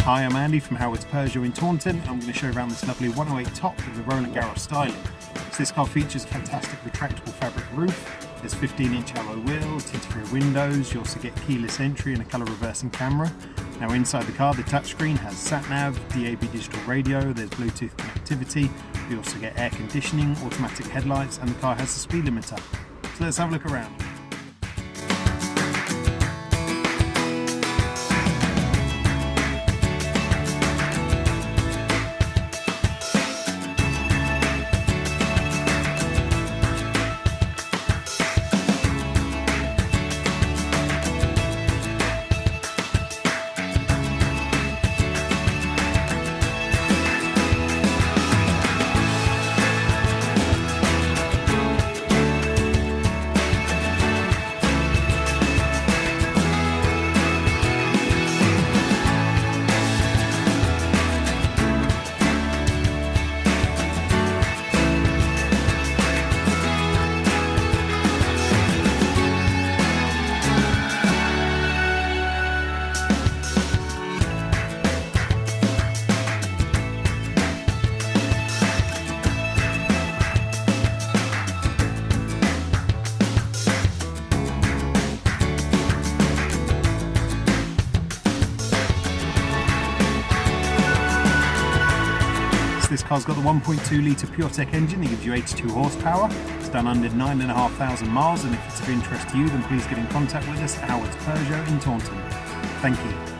Hi, I'm Andy from Howard's Peugeot in Taunton. I'm going to show you around this lovely 108 top with the Roland Garros styling. So this car features a fantastic retractable fabric roof. There's 15-inch alloy wheels, tinted rear windows. You also get keyless entry and a colour reversing camera. Now inside the car, the touchscreen has sat-nav, DAB digital radio, there's Bluetooth connectivity. We also get air conditioning, automatic headlights, and the car has a speed limiter. So let's have a look around. This car's got the 1.2 litre PureTech engine that gives you 82 horsepower. It's done under 9,500 miles, and if it's of interest to you, then please get in contact with us at Howard's Peugeot in Taunton. Thank you.